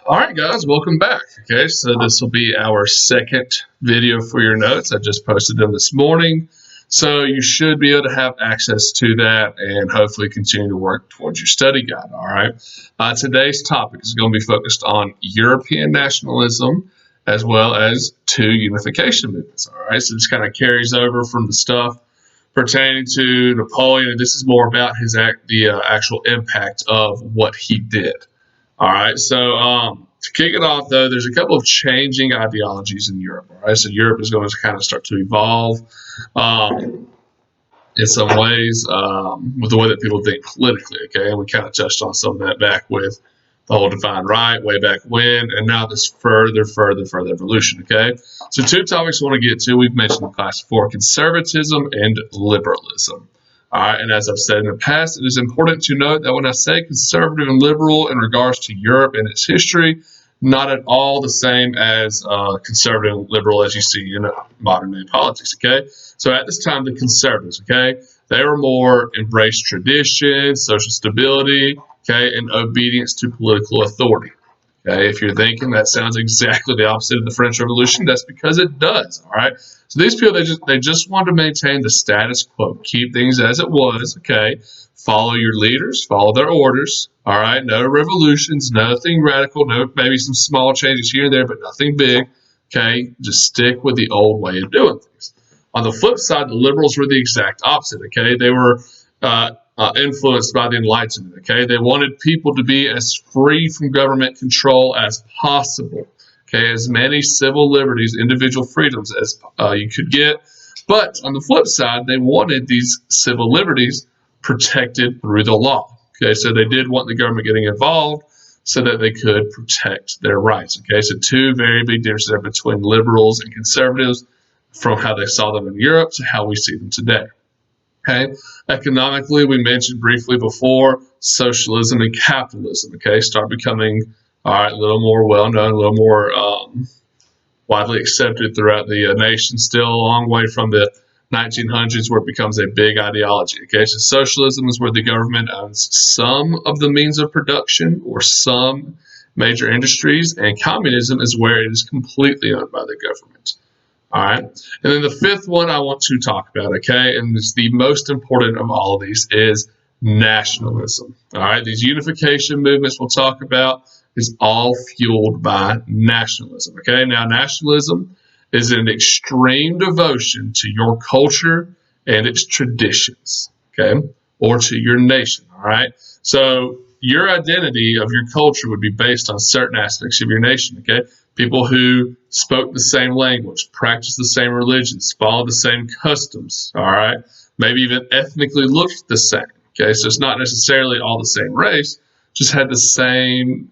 All right, guys, welcome back. Okay, so this will be our second video for your notes. I just posted them this morning, so you should be able to have access to that and hopefully continue to work towards your study guide. All right, today's topic is going to be focused on European nationalism as well as two unification movements. All right, so this kind of carries over from the stuff pertaining to Napoleon, and this is more about the actual impact of what he did. All right, so to kick it off, though, there's a couple of changing ideologies in Europe. All right, so Europe is going to kind of start to evolve in some ways with the way that people think politically. Okay, and we kind of touched on some of that back with the whole divine right way back when, and now this further evolution. Okay, so two topics I want to get to. We've mentioned in class before: conservatism and liberalism. All right, and as I've said in the past, it is important to note that when I say conservative and liberal in regards to Europe and its history, not at all the same as conservative and liberal as you see in modern day politics, okay? So at this time, the conservatives, okay, they were more embraced tradition, social stability, okay, and obedience to political authority. Okay, if you're thinking that sounds exactly the opposite of the French Revolution, that's because it does. All right. So these people, they just want to maintain the status quo, keep things as it was. Okay, follow your leaders, follow their orders. All right, no revolutions, nothing radical, no maybe some small changes here and there, but nothing big. Okay, just stick with the old way of doing things. On the flip side, the liberals were the exact opposite. Okay, they were influenced by the Enlightenment. Okay, they wanted people to be as free from government control as possible. Okay, as many civil liberties, individual freedoms as you could get. But on the flip side, they wanted these civil liberties protected through the law. Okay, so they did want the government getting involved so that they could protect their rights. Okay, so two very big differences there between liberals and conservatives from how they saw them in Europe to how we see them today. Okay, economically, we mentioned briefly before socialism and capitalism. Okay, start becoming a little more well known, a little more widely accepted throughout the nation. Still a long way from the 1900s where it becomes a big ideology. Okay, so socialism is where the government owns some of the means of production or some major industries, and communism is where it is completely owned by the government. All right, and then the fifth one I want to talk about, okay, and it's the most important of all of these, is nationalism. All right, these unification movements we'll talk about is all fueled by nationalism. Okay, now nationalism is an extreme devotion to your culture and its traditions, okay, or to your nation. All right, so your identity of your culture would be based on certain aspects of your nation. Okay, people who spoke the same language, practiced the same religions, followed the same customs, all right, maybe even ethnically looked the same. Okay, so it's not necessarily all the same race, just had the same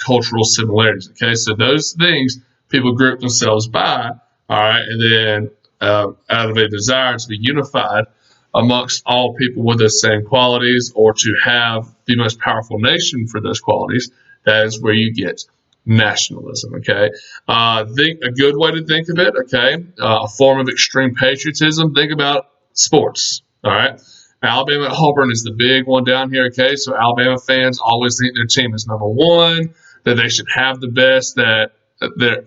cultural similarities. Okay, so those things people group themselves by, all right, and then out of a desire to be unified amongst all people with the same qualities or to have the most powerful nation for those qualities, that is where you get nationalism. Okay, think a good way to think of it. Okay, a form of extreme patriotism. Think about sports. All right, Alabama at Auburn is the big one down here. Okay, so Alabama fans always think their team is number one, that they should have the best, that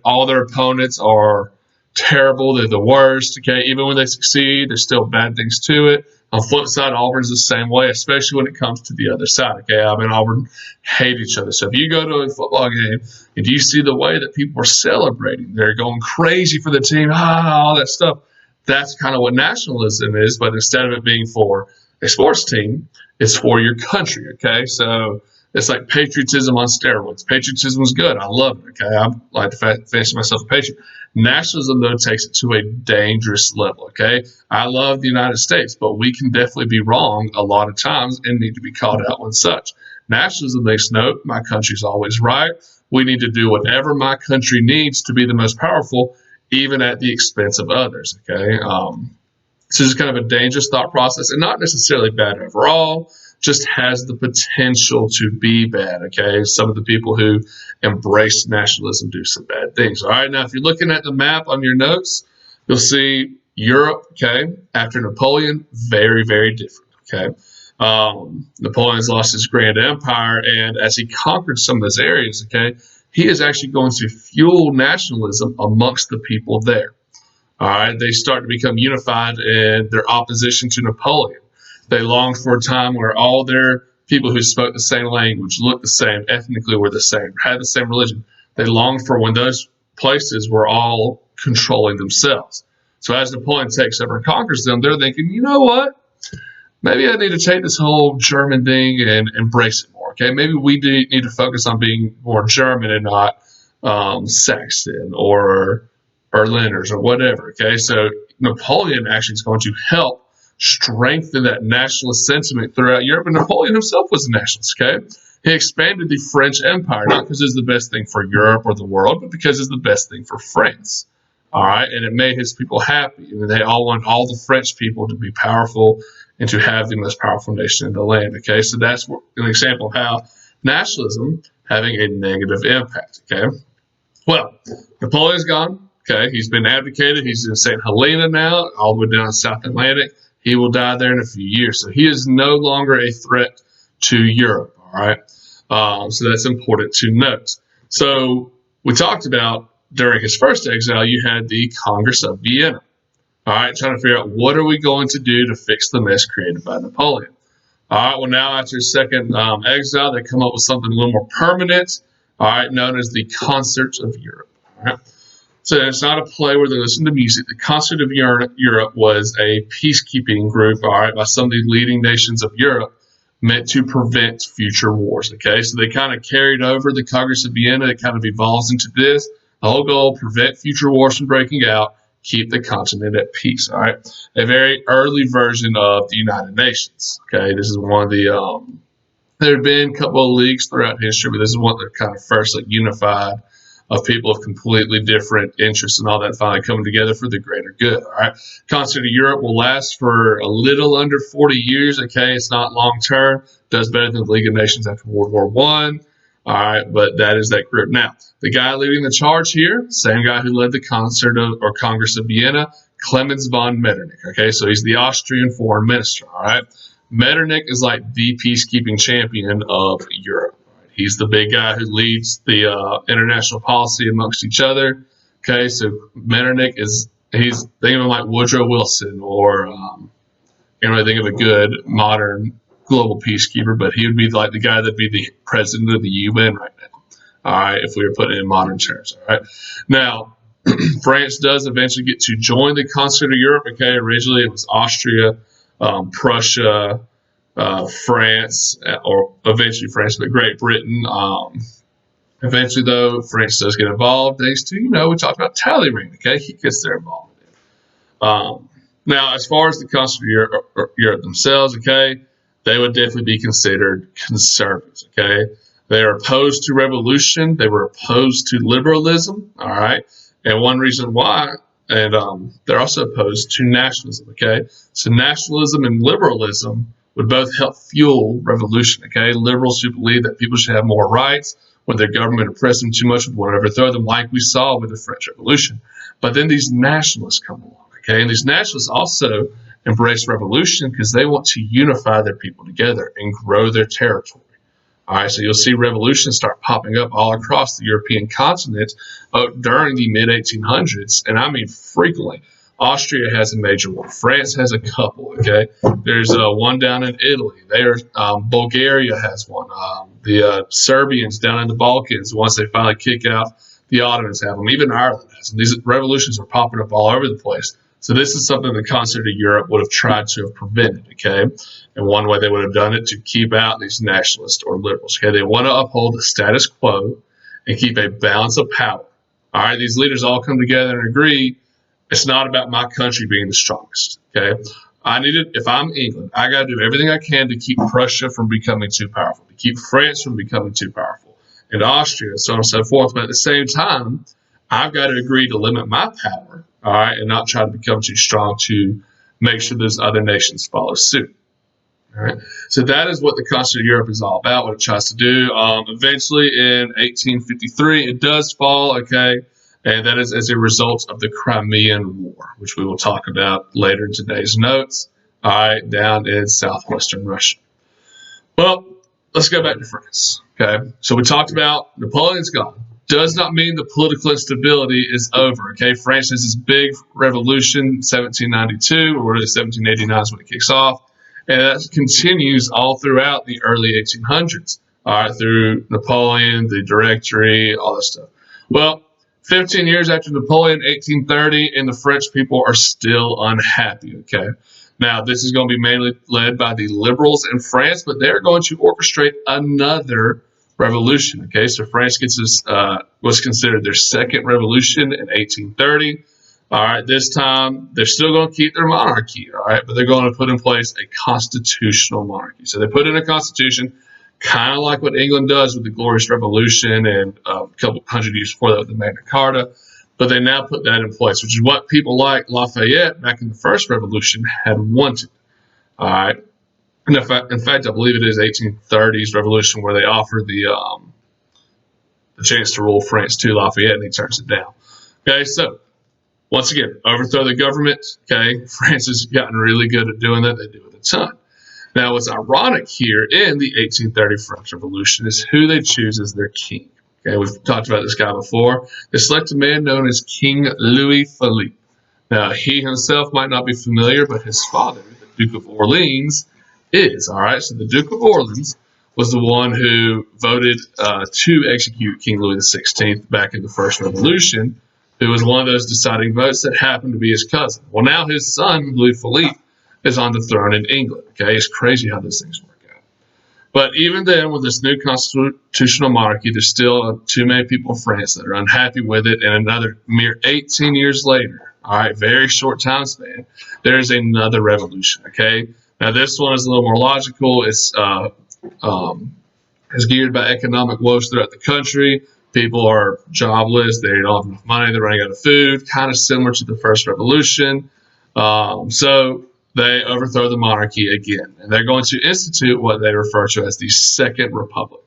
all their opponents are terrible, they're the worst. Okay, even when they succeed, there's still bad things to it. On the flip side, Auburn's the same way, especially when it comes to the other side. Okay, Alabama and Auburn hate each other. So if you go to a football game and you see the way that people are celebrating, they're going crazy for the team, all that stuff. That's kind of what nationalism is, but instead of it being for a sports team, it's for your country. Okay, so it's like patriotism on steroids. Patriotism is good. I love it. Okay, I like to fancy myself a patriot. Nationalism, though, takes it to a dangerous level. Okay, I love the United States, but we can definitely be wrong a lot of times and need to be called out on such. Nationalism makes note, my country's always right. We need to do whatever my country needs to be the most powerful, even at the expense of others. Okay, so it's kind of a dangerous thought process and not necessarily bad overall. Just has the potential to be bad. Okay, some of the people who embrace nationalism do some bad things. All right, now if you're looking at the map on your notes, you'll see Europe. Okay, after Napoleon, very, very different. Okay, Napoleon's lost his grand empire, and as he conquered some of those areas, okay, he is actually going to fuel nationalism amongst the people there. All right, they start to become unified in their opposition to Napoleon. They longed for a time where all their people who spoke the same language, looked the same, ethnically were the same, had the same religion. They longed for when those places were all controlling themselves. So as Napoleon takes over and conquers them, they're thinking, you know what? Maybe I need to take this whole German thing and embrace it more. Okay, maybe we need to focus on being more German and not Saxon or Berliners or whatever. Okay, so Napoleon actually is going to help strengthen that nationalist sentiment throughout Europe. And Napoleon himself was a nationalist. Okay, he expanded the French Empire not because it's the best thing for Europe or the world, but because it's the best thing for France. All right, and it made his people happy. And they all wanted all the French people to be powerful and to have the most powerful nation in the land. Okay, so that's an example of how nationalism having a negative impact. Okay, well, Napoleon's gone. Okay, he's been abdicated. He's in St. Helena now, all the way down in South Atlantic. He will die there in a few years. So he is no longer a threat to Europe. All right, so that's important to note. So we talked about during his first exile, you had the Congress of Vienna. All right, trying to figure out what are we going to do to fix the mess created by Napoleon. All right, well, now after his second exile, they come up with something a little more permanent, all right, known as the Concert of Europe. All right. So it's not a play where they listen to music. The Concert of Europe was a peacekeeping group, all right, by some of the leading nations of Europe meant to prevent future wars, okay? So they kind of carried over the Congress of Vienna. It kind of evolves into this. The whole goal, prevent future wars from breaking out, keep the continent at peace, all right? A very early version of the United Nations, okay? This is one of the, there have been a couple of leagues throughout history, but this is one that kind of first like unified of people of completely different interests and all that finally coming together for the greater good, all right? Concert of Europe will last for a little under 40 years, okay? It's not long term, does better than the League of Nations after World War I. All right, but that is that group. Now, the guy leading the charge here, same guy who led the Congress of Vienna, Clemens von Metternich. Okay, so he's the Austrian foreign minister. All right, Metternich is like the peacekeeping champion of Europe. Right? He's the big guy who leads the international policy amongst each other. Okay, so Metternich he's thinking of like Woodrow Wilson or can't really think of a good modern global peacekeeper, but he would be like the guy that'd be the president of the UN right now. All right, if we were putting it in modern terms. All right, now France does eventually get to join the Concert of Europe. Okay, originally it was Austria, Prussia, France, or eventually France, but Great Britain. Eventually, though, France does get involved. Thanks to we talked about Talleyrand. Okay, he gets there involved. Now, as far as the Concert of Europe themselves, okay, they would definitely be considered conservatives, okay? They are opposed to revolution. They were opposed to liberalism, all right? And one reason why, and they're also opposed to nationalism, okay? So nationalism and liberalism would both help fuel revolution, okay? Liberals who believe that people should have more rights, when their government oppressed them too much would want to overthrow them, like we saw with the French Revolution. But then these nationalists come along. Okay, and these nationalists also embrace revolution because they want to unify their people together and grow their territory. All right, so you'll see revolutions start popping up all across the European continent during the mid-1800s, and I mean frequently. Austria has a major one. France has a couple, okay? There's one down in Italy. Bulgaria has one. The Serbians down in the Balkans, once they finally kick out the Ottomans, have them. Even Ireland has them. These revolutions are popping up all over the place. So this is something the Concert of Europe would have tried to have prevented, okay? And one way they would have done it to keep out these nationalists or liberals, okay? They want to uphold the status quo and keep a balance of power. All right, these leaders all come together and agree it's not about my country being the strongest, okay? If I'm England, I got to do everything I can to keep Prussia from becoming too powerful, to keep France from becoming too powerful, and Austria, so on and so forth. But at the same time, I've got to agree to limit my power, all right, and not try to become too strong to make sure those other nations follow suit. All right, so that is what the Concert of Europe is all about, what it tries to do. Eventually, in 1853, it does fall, okay, and that is as a result of the Crimean War, which we will talk about later in today's notes, all right, down in southwestern Russia. Well, let's go back to France, okay? So we talked about Napoleon's gone. does not mean the political instability is over. Okay, France has this big revolution, 1792, or really 1789 is when it kicks off, and that continues all throughout the early 1800s. All right, through Napoleon, the Directory, all that stuff. Well, 15 years after Napoleon, 1830, and the French people are still unhappy. Okay, now this is going to be mainly led by the liberals in France, but they're going to orchestrate another revolution. Okay, so France gets this was considered their second revolution in 1830. All right, this time they're still going to keep their monarchy. All right, but they're going to put in place a constitutional monarchy. So they put in a constitution, kind of like what England does with the Glorious Revolution and a couple hundred years before that with the Magna Carta. But they now put that in place, which is what people like Lafayette back in the first revolution had wanted. All right. And in fact, I believe it is 1830s revolution where they offered the chance to rule France to Lafayette, and he turns it down. Okay, so once again, overthrow the government. Okay, France has gotten really good at doing that. They do it a ton. Now, what's ironic here in the 1830 French Revolution is who they choose as their king. Okay, we've talked about this guy before. They select a man known as King Louis Philippe. Now, he himself might not be familiar, but his father, the Duke of Orleans, is. All right, so the Duke of Orleans was the one who voted to execute King Louis XVI back in the First Revolution, who was one of those deciding votes that happened to be his cousin. Well, now his son, Louis Philippe, is on the throne in England. Okay, it's crazy how those things work out. But even then, with this new constitutional monarchy, there's still too many people in France that are unhappy with it, and another mere 18 years later, all right, very short time span, there is another revolution. Okay. Now, this one is a little more logical. It's geared by economic woes throughout the country. People are jobless. They don't have enough money. They're running out of food, kind of similar to the First Revolution. So they overthrow the monarchy again, and they're going to institute what they refer to as the Second Republic.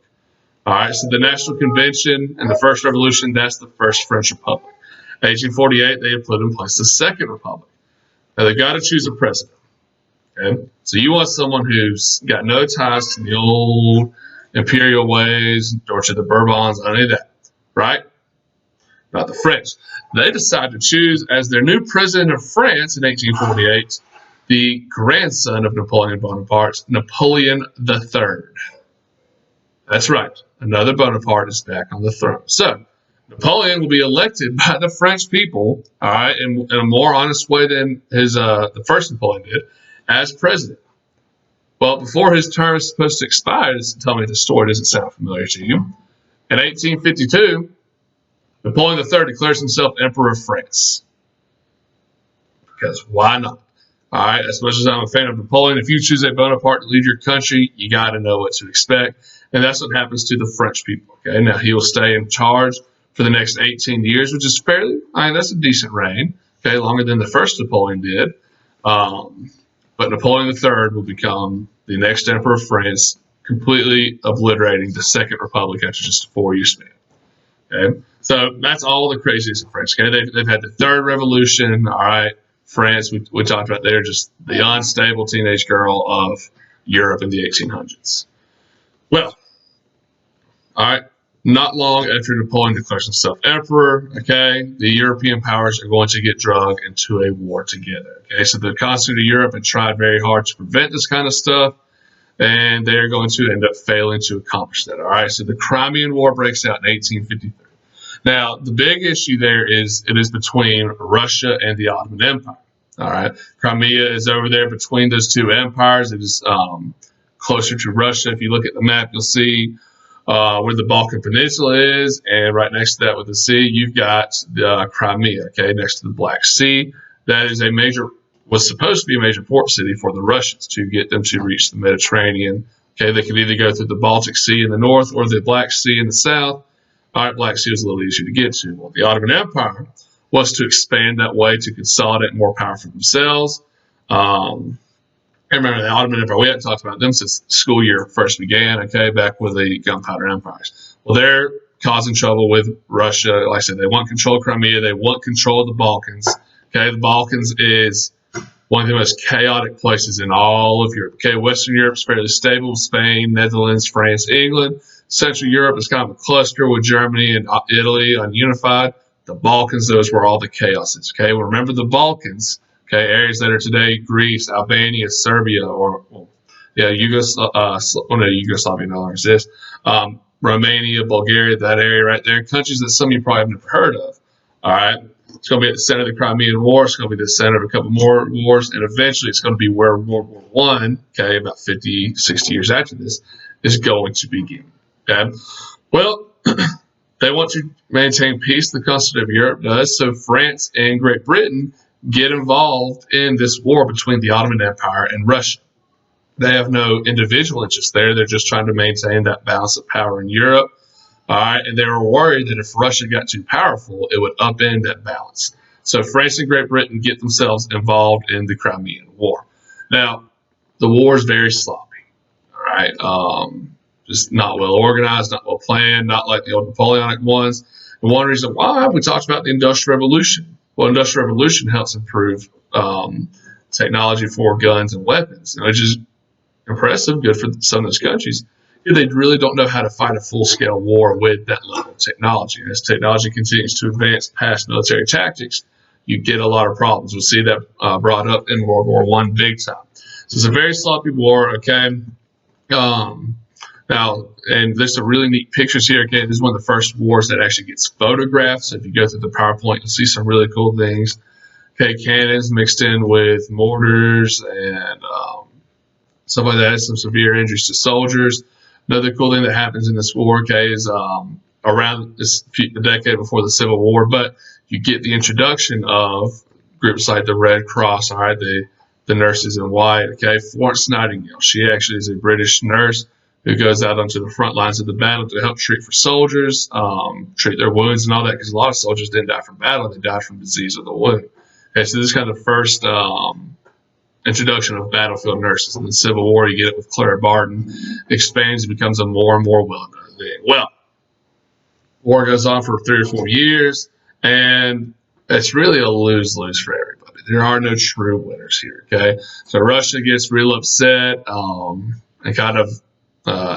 All right, so the National Convention and the First Revolution, that's the First French Republic. 1848, they have put in place the Second Republic. Now, they've got to choose a president. Okay? So you want someone who's got no ties to the old imperial ways or to the Bourbons, any of that, right? Not the French. They decide to choose as their new president of France in 1848 the grandson of Napoleon Bonaparte, Napoleon III. That's right. Another Bonaparte is back on the throne. So Napoleon will be elected by the French people, all right, in a more honest way than the first Napoleon did, as president. Well, before his term is supposed to expire, tell me the story doesn't sound familiar to you. In 1852, Napoleon III declares himself Emperor of France. Because why not? All right, as much as I'm a fan of Napoleon, if you choose a Bonaparte to lead your country, you got to know what to expect. And that's what happens to the French people. Okay, now he will stay in charge for the next 18 years, which is that's a decent reign. Okay, longer than the first Napoleon did. But Napoleon III will become the next emperor of France, completely obliterating the Second Republic after just a 4-year span. Okay, so that's all the craziness in France. Okay, they've had the Third Revolution. All right, France, we talked about there, just the unstable teenage girl of Europe in the 1800s. Well, all right, not long after Napoleon declares himself emperor, okay, the European powers are going to get dragged into a war together. Okay, so the continent of Europe had tried very hard to prevent this kind of stuff, and they're going to end up failing to accomplish that. All right, so the Crimean War breaks out in 1853. Now, the big issue there is it is between Russia and the Ottoman Empire. All right, Crimea is over there between those two empires. It is closer to Russia. If you look at the map, you'll see where the Balkan Peninsula is, and right next to that with the sea, you've got the Crimea, okay, next to the Black Sea. That is was supposed to be a major port city for the Russians to get them to reach the Mediterranean. Okay, they could either go through the Baltic Sea in the north or the Black Sea in the south. All right, Black Sea was a little easier to get to. Well, the Ottoman Empire was to expand that way to consolidate more power for themselves. And remember, the Ottoman Empire, we haven't talked about them since the school year first began, okay, back with the gunpowder empires. Well, they're causing trouble with Russia. Like I said, they want control of Crimea. They want control of the Balkans. Okay, the Balkans is one of the most chaotic places in all of Europe. Okay, Western Europe's fairly stable. Spain, Netherlands, France, England. Central Europe is kind of a cluster with Germany and Italy ununified. The Balkans, those were all the chaos is. Okay, well, remember the Balkans. Okay, areas that are today Greece, Albania, Serbia, or Yugoslavia no longer exists. Romania, Bulgaria, that area right there. Countries that some of you probably have never heard of. All right. It's going to be at the center of the Crimean War. It's going to be the center of a couple more wars. And eventually it's going to be where World War I, okay, about 50, 60 years after this, is going to begin. Okay. Well, they want to maintain peace. The continent of Europe does. So France and Great Britain get involved in this war between the Ottoman Empire and Russia. They have no individual interest there. They're just trying to maintain that balance of power in Europe. All right, and they were worried that if Russia got too powerful, it would upend that balance. So France and Great Britain get themselves involved in the Crimean War. Now, the war is very sloppy. All right, just not well organized, not well planned, not like the old Napoleonic ones. And one reason why we talked about the Industrial Revolution. Well, Industrial Revolution helps improve technology for guns and weapons, which is impressive, good for some of those countries. They really don't know how to fight a full-scale war with that level of technology. And as technology continues to advance past military tactics, you get a lot of problems. We'll see that brought up in World War I big time. So it's a very sloppy war, okay? Now, and there's some really neat pictures here. Okay, this is one of the first wars that actually gets photographed. So if you go through the PowerPoint, you'll see some really cool things. Okay, cannons mixed in with mortars and stuff like that. Some severe injuries to soldiers. Another cool thing that happens in this war, okay, is around the decade before the Civil War, but you get the introduction of groups like the Red Cross, all right, the nurses in white, okay. Florence Nightingale, she actually is a British nurse who goes out onto the front lines of the battle to help treat for soldiers, treat their wounds and all that, because a lot of soldiers didn't die from battle, they died from disease of the wound. Okay, so this is kind of the first introduction of battlefield nurses. In the Civil War, you get it with Clara Barton, expands and becomes a more and more well-known thing. Well, war goes on for 3 or 4 years, and it's really a lose-lose for everybody. There are no true winners here, okay? So Russia gets real upset and kind of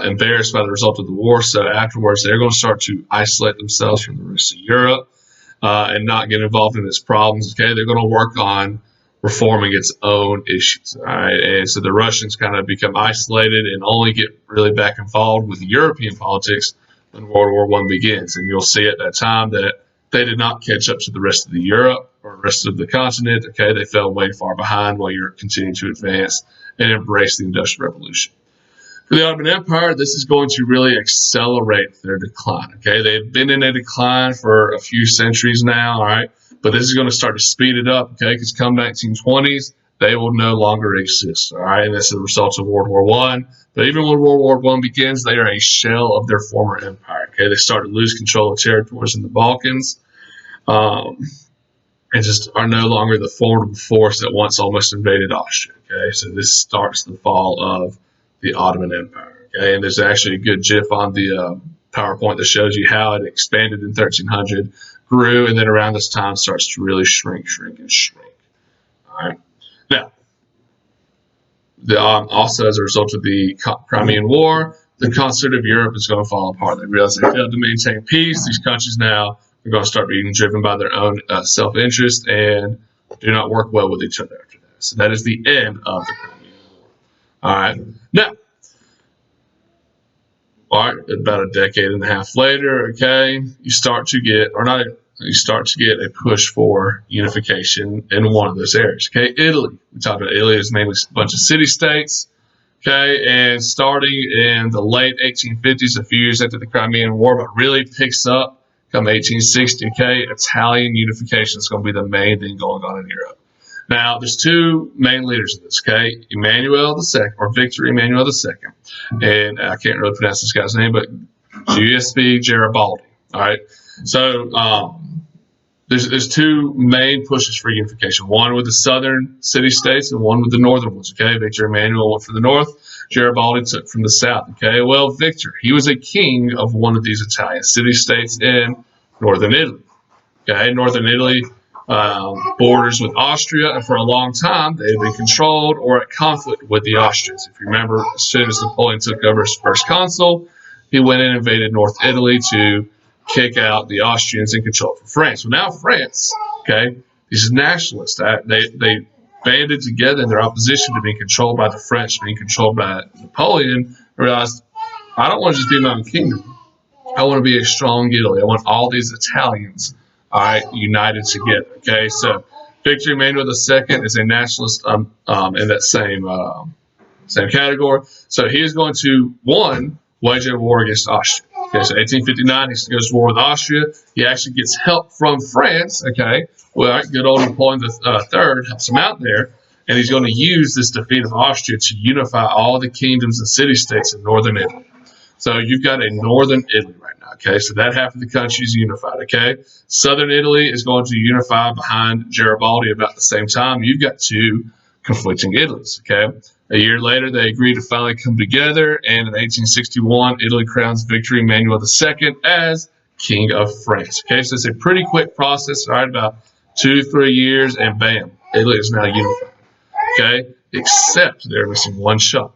embarrassed by the result of the war, so afterwards they're going to start to isolate themselves from the rest of Europe and not get involved in its problems, okay? They're going to work on reforming its own issues. All right, and so the Russians kind of become isolated and only get really back involved with European politics when World War I begins. And you'll see at that time that they did not catch up to the rest of the Europe or the rest of the continent. Okay, they fell way far behind while Europe continued to advance and embrace the Industrial Revolution. For the Ottoman Empire, this is going to really accelerate their decline. Okay, they've been in a decline for a few centuries now. All right. But this is going to start to speed it up, okay? Because come 1920s, they will no longer exist, all right? And that's the result of World War I. But even when World War I begins, they are a shell of their former empire, okay? They start to lose control of territories in the Balkans and just are no longer the formidable force that once almost invaded Austria, okay? So this starts the fall of the Ottoman Empire, okay? And there's actually a good GIF on the PowerPoint that shows you how it expanded in 1300, grew, and then around this time starts to really shrink. All right. Now, also as a result of the Crimean War, the continent of Europe is going to fall apart. They realize they failed to maintain peace. These countries now are going to start being driven by their own self-interest and do not work well with each other after that. So that is the end of the Crimean War. All right. Now, all right, about a decade and a half later, okay, you start to get a push for unification in one of those areas. Okay, Italy. We talked about Italy is mainly a bunch of city-states. Okay, and starting in the late 1850s, a few years after the Crimean War, but really picks up come 1860. Okay, Italian unification is going to be the main thing going on in Europe. Now, there's two main leaders in this, okay? Emmanuel II, or Victor Emmanuel II, and I can't really pronounce this guy's name, but Giuseppe Garibaldi, all right? So there's two main pushes for unification, one with the southern city-states and one with the northern ones, okay? Victor Emmanuel went for the north, Garibaldi took from the south, okay? Well, Victor, he was a king of one of these Italian city-states in northern Italy, okay? Northern Italy borders with Austria, and for a long time they had been controlled or at conflict with the Austrians. If you remember, as soon as Napoleon took over as first consul, he went in and invaded North Italy to kick out the Austrians and control for France. Well, now France, okay, these nationalists, they banded together in their opposition to being controlled by the French, being controlled by Napoleon, and realized, I don't want to just be my own kingdom. I want to be a strong Italy. I want all these Italians, all right, united together. Okay, so Victor Emmanuel II is a nationalist in that same category. So he is going to, one, wage a war against Austria. Okay, so 1859, he goes to war with Austria. He actually gets help from France. Okay, well, good old Napoleon III helps him out there, and he's going to use this defeat of Austria to unify all the kingdoms and city-states in northern Italy. So you've got a northern Italy right now, okay? So that half of the country is unified, okay? Southern Italy is going to unify behind Garibaldi about the same time. You've got two conflicting Italies, okay? A year later, they agree to finally come together, and in 1861, Italy crowns Victor Emmanuel II as King of France, okay? So it's a pretty quick process, all right, about 2-3 years, and bam, Italy is now unified, okay? Except they're missing one chunk.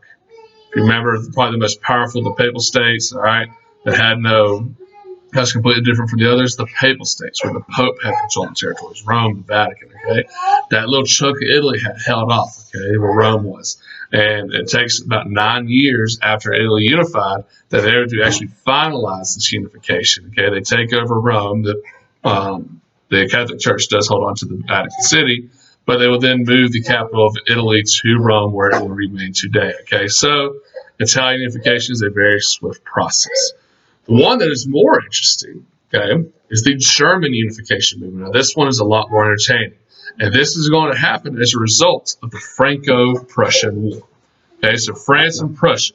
Remember, probably the most powerful of the papal states, all right, that's completely different from the others, the papal states, where the Pope had control of the territories, Rome, the Vatican, okay? That little chunk of Italy had held off, okay, where Rome was. And it takes about 9 years after Italy unified that they were to actually finalize this unification, okay? They take over Rome. The Catholic Church does hold on to the Vatican City, but they will then move the capital of Italy to Rome, where it will remain today. Okay, so Italian unification is a very swift process. The one that is more interesting, okay, is the German unification movement. Now, this one is a lot more entertaining, and this is going to happen as a result of the Franco-Prussian War. Okay, so France and Prussia,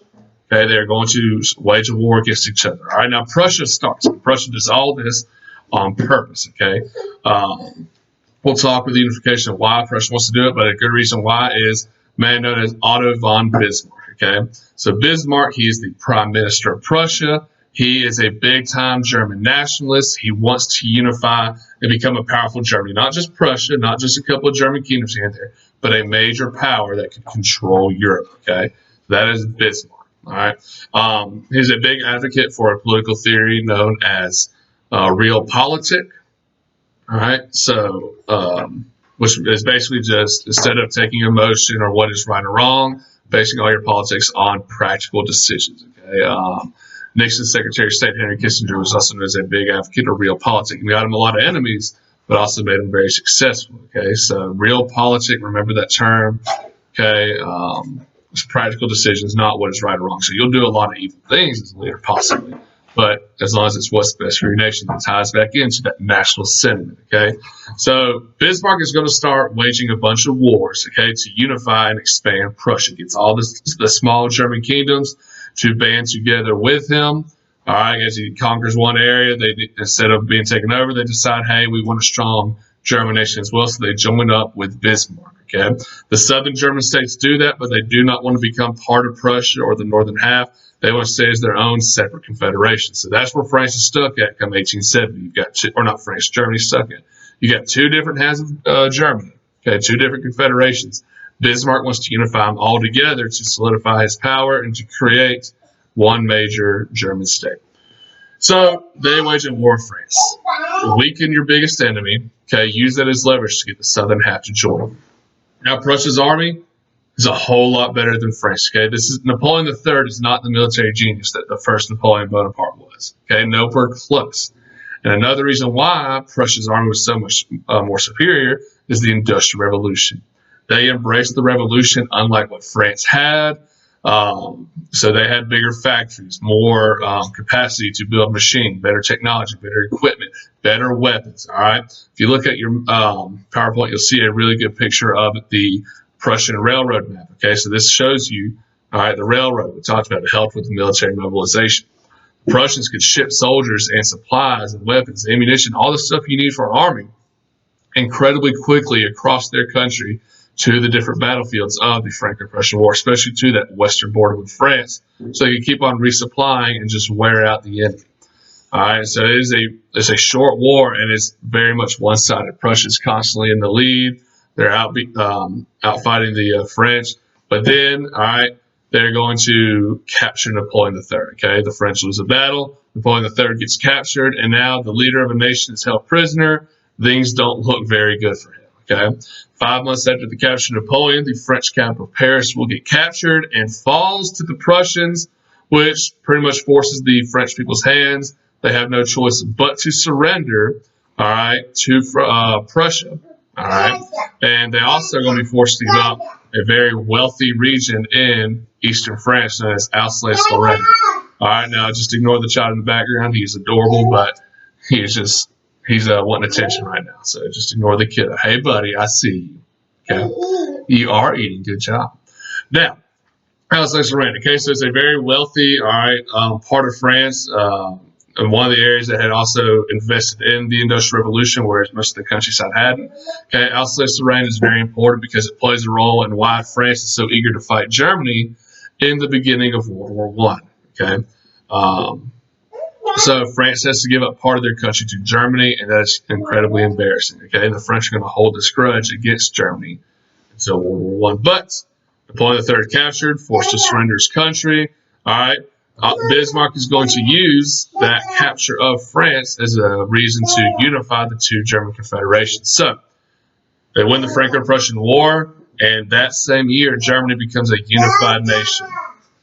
okay, they're going to wage a war against each other. All right, now Prussia starts. Prussia does all this on purpose. Okay. We'll talk with the unification of why Prussia wants to do it, but a good reason why is a man known as Otto von Bismarck. Okay, so Bismarck, he is the prime minister of Prussia. He is a big-time German nationalist. He wants to unify and become a powerful Germany, not just Prussia, not just a couple of German kingdoms here and there, but a major power that could control Europe. Okay, that is Bismarck. All right, he's a big advocate for a political theory known as realpolitik. All right, so which is basically just, instead of taking emotion or what is right or wrong, basing all your politics on practical decisions. Okay, Nixon's Secretary of State Henry Kissinger was also known as a big advocate of realpolitik. He got him a lot of enemies, but also made him very successful. Okay, so realpolitik, remember that term. Okay, it's practical decisions, not what is right or wrong. So you'll do a lot of evil things as a leader, possibly, but as long as it's what's best for your nation, that ties back into that national sentiment, okay? So Bismarck is going to start waging a bunch of wars, okay, to unify and expand Prussia. Gets all the small German kingdoms to band together with him. All right, as he conquers one area, they, instead of being taken over, they decide, hey, we want a strong German nation as well, so they join up with Bismarck, okay? The southern German states do that, but they do not want to become part of Prussia or the northern half. They want to stay as their own separate confederation. So that's where France is stuck at come 1870. You've got two, or not France, Germany's stuck at. You got two different halves of Germany, okay, two different confederations. Bismarck wants to unify them all together to solidify his power and to create one major German state. So they wage a war with France. Weaken your biggest enemy, okay, use that as leverage to get the southern half to join. Now Prussia's army is a whole lot better than France. Okay, this is Napoleon III is not the military genius that the first Napoleon Bonaparte was. Okay, nowhere close. And another reason why Prussia's army was so much more superior is the Industrial Revolution. They embraced the revolution, unlike what France had. So they had bigger factories, more capacity to build machines, better technology, better equipment, better weapons. All right. If you look at your PowerPoint, you'll see a really good picture of the Prussian railroad map. Okay, so this shows you, all right, the railroad we talked about. It helped with the military mobilization. The Prussians could ship soldiers and supplies and weapons, ammunition, all the stuff you need for an army incredibly quickly across their country to the different battlefields of the Franco-Prussian War, especially to that western border with France, so you keep on resupplying and just wear out the enemy. All right, so it's a short war, and it's very much one-sided. Prussia's constantly in the lead. They're out fighting the French. But then, all right, they're going to capture Napoleon III. Okay, the French lose a battle. Napoleon III gets captured, and now the leader of a nation is held prisoner. Things don't look very good for him. Okay, 5 months after the capture of Napoleon, the French capital Paris will get captured and falls to the Prussians, which pretty much forces the French people's hands. They have no choice but to surrender. All right, to Prussia. All right, and they also are going to be forced to give up a very wealthy region in eastern France known as Alsace-Lorraine. All right, now just ignore the child in the background. He's adorable, but he's wanting attention right now. So just ignore the kid. Hey, buddy, I see you. Okay, you are eating. Good job. Now, Alsace-Lorraine. Okay, so it's a very wealthy, all right, part of France. And one of the areas that had also invested in the Industrial Revolution, whereas most of the countryside hadn't. Okay, Alsace-Lorraine is very important because it plays a role in why France is so eager to fight Germany in the beginning of World War I. Okay, so France has to give up part of their country to Germany, and that's incredibly embarrassing. Okay, and the French are going to hold this grudge against Germany until World War I. But Napoleon III captured, forced to surrender his country. All right. Bismarck is going to use that capture of France as a reason to unify the two German confederations. So they win the Franco-Prussian War, and that same year, Germany becomes a unified nation.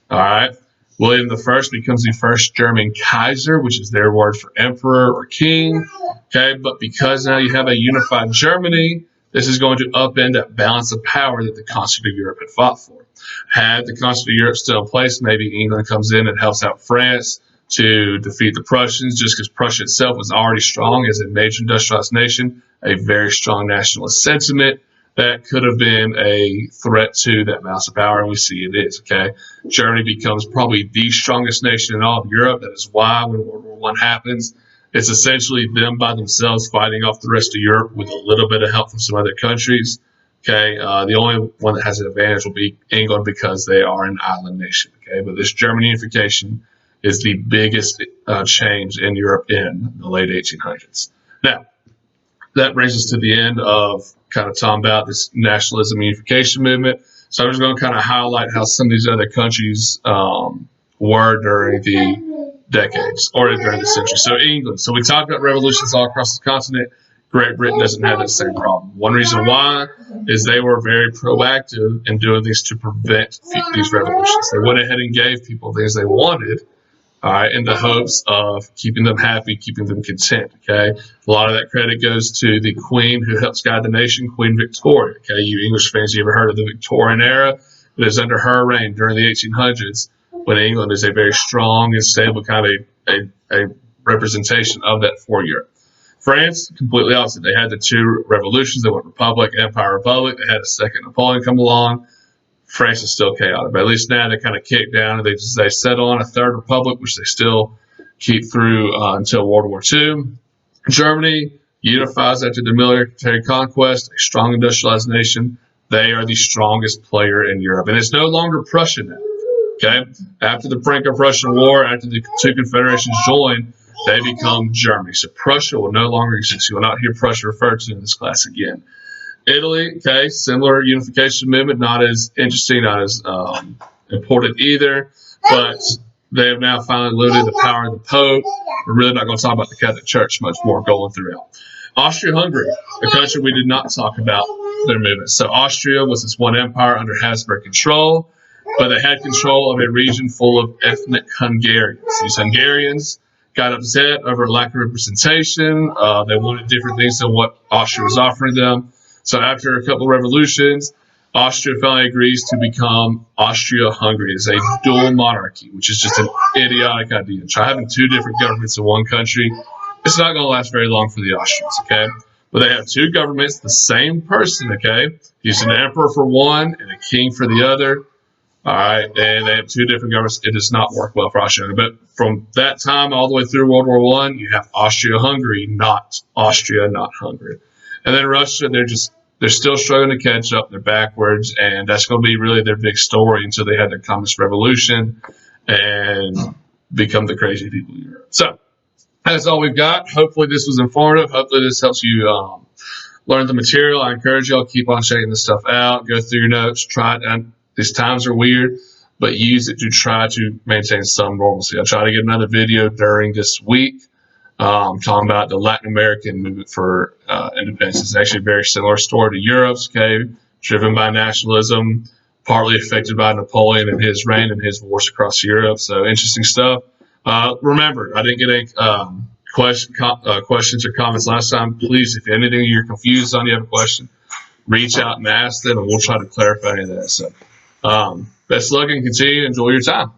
All right. William I becomes the first German Kaiser, which is their word for emperor or king. Okay, but because now you have a unified Germany, this is going to upend that balance of power that the Concert of Europe had fought for. Had the Concert of Europe still in place, maybe England comes in and helps out France to defeat the Prussians, just because Prussia itself was already strong as a major industrialized nation, a very strong nationalist sentiment that could have been a threat to that balance of power, and we see it is. Okay, Germany becomes probably the strongest nation in all of Europe. That is why when World War I happens, it's essentially them by themselves fighting off the rest of Europe with a little bit of help from some other countries. Okay, the only one that has an advantage will be England because they are an island nation. Okay, but this German unification is the biggest change in Europe in the late 1800s. Now, that brings us to the end of kind of talking about this nationalism unification movement. So I'm just going to kind of highlight how some of these other countries were during the decades or during the century. So England. So we talked about revolutions all across the continent. Great Britain doesn't have that same problem. One reason why is they were very proactive in doing things to prevent these revolutions. They went ahead and gave people things they wanted, all right, in the hopes of keeping them happy, keeping them content. Okay, a lot of that credit goes to the Queen who helps guide the nation, Queen Victoria. Okay, you English fans, you ever heard of the Victorian era? It is under her reign during the 1800s when England is a very strong and stable kind of a representation of that for Europe. France, completely opposite. They had the two revolutions. They went Republic, Empire, Republic. They had a second Napoleon come along. France is still chaotic, but at least now they kind of kick down and they settle on a third republic, which they still keep through until World War II. Germany unifies after the military conquest, a strong industrialized nation. They are the strongest player in Europe, and it's no longer Prussia now. Okay, after the Franco-Prussian War, after the two confederations joined, they become Germany. So Prussia will no longer exist. You will not hear Prussia referred to in this class again. Italy, okay, similar unification movement, not as interesting, not as important either, but they have now finally looted the power of the Pope. We're really not going to talk about the Catholic Church much more going throughout. Austria-Hungary, a country we did not talk about their movement. So Austria was this one empire under Habsburg control, but they had control of a region full of ethnic Hungarians. These Hungarians got upset over lack of representation. They wanted different things than what Austria was offering them. So after a couple of revolutions, Austria finally agrees to become Austria-Hungary. It's a dual monarchy, which is just an idiotic idea. Try having two different governments in one country. It's not going to last very long for the Austrians, okay? But they have two governments, the same person, okay? He's an emperor for one and a king for the other. All right, and they have two different governments. It does not work well for Austria. But from that time all the way through World War I, you have Austria-Hungary, not Austria, not Hungary. And then Russia, they're still struggling to catch up. They're backwards, and that's going to be really their big story until they have their communist revolution and become the crazy people in Europe. So that's all we've got. Hopefully this was informative. Hopefully this helps you learn the material. I encourage y'all to keep on checking this stuff out. Go through your notes. Try it. These times are weird. but use it to try to maintain some normalcy. I'll try to get another video during this week talking about the Latin American movement for independence. It's actually a very similar story to Europe's, okay, driven by nationalism, partly affected by Napoleon and his reign and his wars across Europe. So interesting stuff. Remember, I didn't get any questions or comments last time. Please, if anything you're confused on, you have a question, reach out and ask them, and we'll try to clarify any of that. So best luck and continue to enjoy your time.